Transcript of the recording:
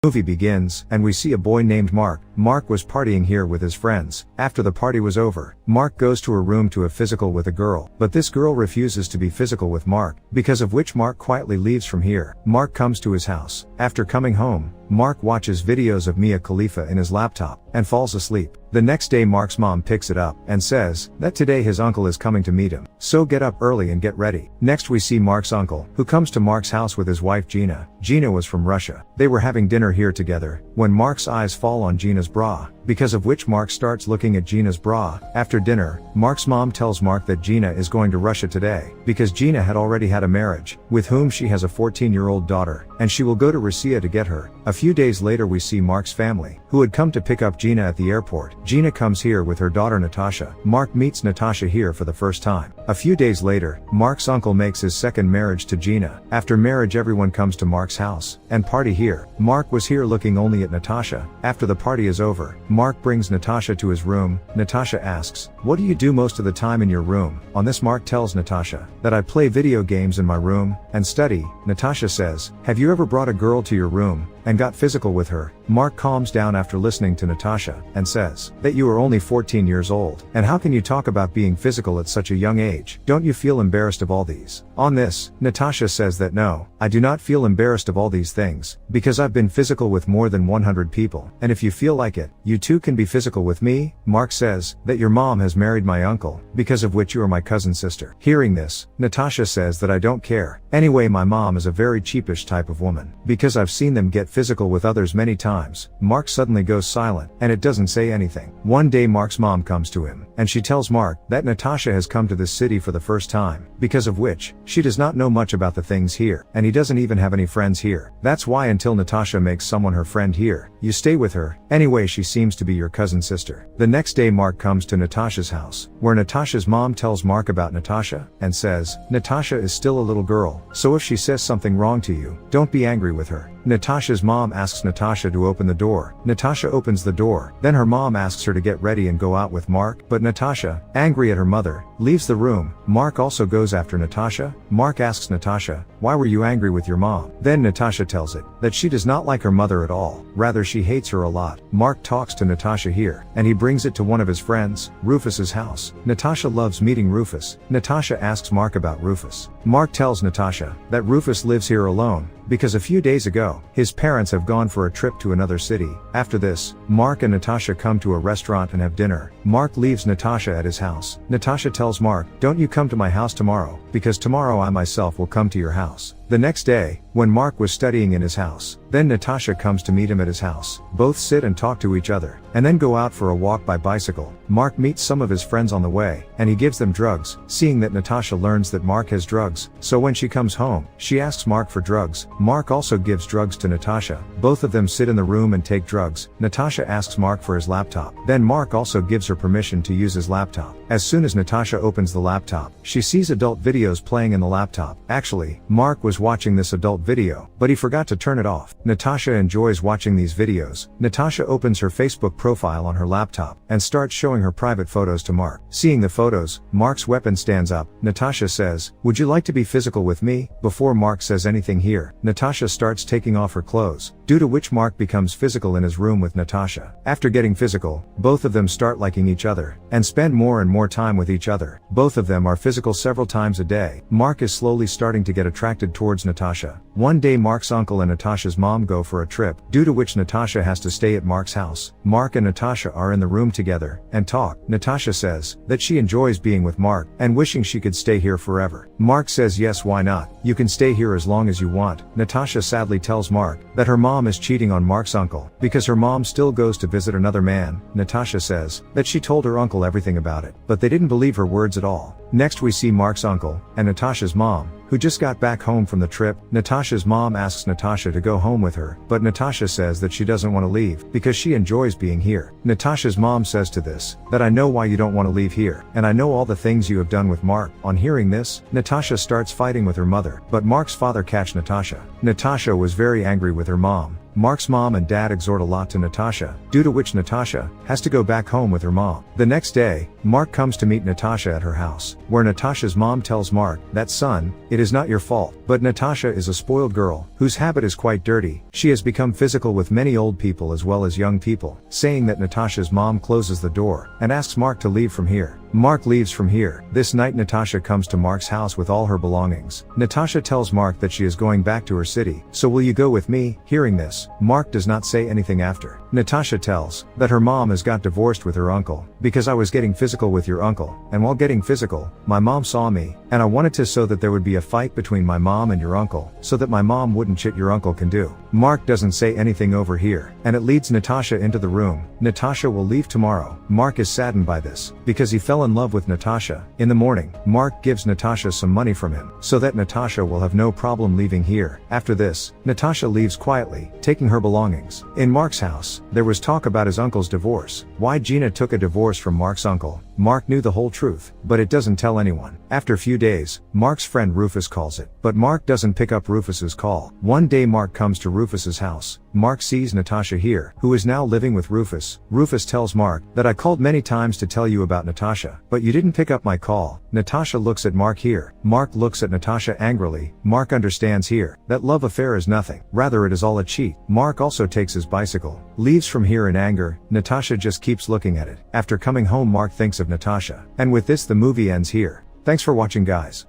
Movie begins, and we see a boy named Mark. Mark was partying here with his friends. After the party was over, Mark goes to a room to have physical with a girl, but this girl refuses to be physical with Mark, because of which Mark quietly leaves from here. Mark comes to his house. After coming home, Mark watches videos of Mia Khalifa in his laptop, and falls asleep. The next day Mark's mom picks it up, and says, that today his uncle is coming to meet him. So get up early and get ready. Next we see Mark's uncle, who comes to Mark's house with his wife Gina. Gina was from Russia. They were having dinner here together, when Mark's eyes fall on Gina's bra, because of which Mark starts looking at Gina's bra. After dinner, Mark's mom tells Mark that Gina is going to Russia today, because Gina had already had a marriage, with whom she has a 14-year-old daughter, and she will go to Russia to get her. A few days later we see Mark's family, who had come to pick up Gina at the airport. Gina comes here with her daughter Natasha. Mark meets Natasha here for the first time. A few days later, Mark's uncle makes his second marriage to Gina. After marriage everyone comes to Mark's house, and party here. Mark was here looking only at Natasha. After the party is over, Mark brings Natasha to his room. Natasha asks, what do you do most of the time in your room? On this Mark tells Natasha, that I play video games in my room, and study. Natasha says, have you ever brought a girl to your room, and got physical with her? Mark calms down after listening to Natasha, and says, that you are only 14 years old, and how can you talk about being physical at such a young age? Don't you feel embarrassed of all these? On this, Natasha says that no, I do not feel embarrassed of all these things, because I've been physical with more than 100 people, and if you feel like it, you too can be physical with me. Mark says, that your mom has married my uncle, because of which you are my cousin's sister. Hearing this, Natasha says that I don't care. Anyway, my mom is a very cheapish type of woman, because I've seen them get physical with others many times. Mark suddenly goes silent, and it doesn't say anything. One day Mark's mom comes to him, and she tells Mark that Natasha has come to this city for the first time, because of which, she does not know much about the things here, and he doesn't even have any friends here. That's why until Natasha makes someone her friend here, you stay with her. Anyway, she seems to be your cousin's sister. The next day Mark comes to Natasha's house, where Natasha's mom tells Mark about Natasha, and says, Natasha is still a little girl, so if she says something wrong to you, don't be angry with her. Natasha's mom asks Natasha to open the door. Natasha opens the door, then her mom asks her to get ready and go out with Mark, but Natasha, angry at her mother, leaves the room. Mark also goes after Natasha. Mark asks Natasha, why were you angry with your mom? Then Natasha tells it, that she does not like her mother at all, rather she hates her a lot. Mark talks to Natasha here, and he brings it to one of his friends, Rufus's house. Natasha loves meeting Rufus. Natasha asks Mark about Rufus. Mark tells Natasha, that Rufus lives here alone, because a few days ago, his parents have gone for a trip to another city. After this, Mark and Natasha come to a restaurant and have dinner. Mark leaves Natasha at his house. Natasha tells Mark, don't you come to my house tomorrow, because tomorrow I myself will come to your house. The next day, when Mark was studying in his house, then Natasha comes to meet him at his house. Both sit and talk to each other, and then go out for a walk by bicycle. Mark meets some of his friends on the way, and he gives them drugs. Seeing that Natasha learns that Mark has drugs, so when she comes home, she asks Mark for drugs. Mark also gives drugs to Natasha. Both of them sit in the room and take drugs. Natasha asks Mark for his laptop. Then Mark also gives her permission to use his laptop. As soon as Natasha opens the laptop, she sees adult videos playing in the laptop. Actually, Mark was watching this adult video, but he forgot to turn it off. Natasha enjoys watching these videos. Natasha opens her Facebook profile on her laptop, and starts showing her private photos to Mark. Seeing the photos, Mark's weapon stands up. Natasha says, would you like to be physical with me? Before Mark says anything here, Natasha starts taking off her clothes, due to which Mark becomes physical in his room with Natasha. After getting physical, both of them start liking each other, and spend more and more time with each other. Both of them are physical several times a day. Mark is slowly starting to get attracted towards Natasha. One day Mark's uncle and Natasha's mom go for a trip, due to which Natasha has to stay at Mark's house. Mark and Natasha are in the room together, and talk. Natasha says, that she enjoys being with Mark, and wishing she could stay here forever. Mark says yes, why not? You can stay here as long as you want. Natasha sadly tells Mark, that her mom is cheating on Mark's uncle, because her mom still goes to visit another man. Natasha says, that she told her uncle everything about it, but they didn't believe her words at all. Next we see Mark's uncle, and Natasha's mom, who just got back home from the trip. Natasha's mom asks Natasha to go home with her, but Natasha says that she doesn't want to leave, because she enjoys being here. Natasha's mom says to this, that I know why you don't want to leave here, and I know all the things you have done with Mark. On hearing this, Natasha starts fighting with her mother, but Mark's father catch Natasha. Natasha was very angry with her mom. Mark's mom and dad exhort a lot to Natasha, due to which Natasha has to go back home with her mom. The next day, Mark comes to meet Natasha at her house, where Natasha's mom tells Mark that, son, it is not your fault, but Natasha is a spoiled girl, whose habit is quite dirty. She has become physical with many old people as well as young people, saying that Natasha's mom closes the door and asks Mark to leave from here. Mark leaves from here. This night Natasha comes to Mark's house with all her belongings. Natasha tells Mark that she is going back to her city, so will you go with me? Hearing this, Mark does not say anything after. Natasha tells that her mom has got divorced with her uncle, because I was getting physical with your uncle, and while getting physical, my mom saw me, and I wanted to so that there would be a fight between my mom and your uncle, so that my mom wouldn't shit your uncle can do. Mark doesn't say anything over here, and it leads Natasha into the room. Natasha will leave tomorrow. Mark is saddened by this, because he fell in love with Natasha. In the morning, Mark gives Natasha some money from him, so that Natasha will have no problem leaving here. After this, Natasha leaves quietly, taking her belongings. In Mark's house, there was talk about his uncle's divorce. Why Gina took a divorce from Mark's uncle. Mark knew the whole truth, but it doesn't tell anyone. After a few days, Mark's friend Rufus calls it, but Mark doesn't pick up Rufus's call. One day Mark comes to Rufus's house. Mark sees Natasha here, who is now living with Rufus. Rufus tells Mark that I called many times to tell you about Natasha, but you didn't pick up my call. Natasha looks at Mark here. Mark looks at Natasha angrily. Mark understands here that love affair is nothing, rather it is all a cheat. Mark also takes his bicycle, leaves from here in anger. Natasha just keeps looking at it. After coming home, Mark thinks of Natasha. And with this the movie ends here. Thanks for watching, guys.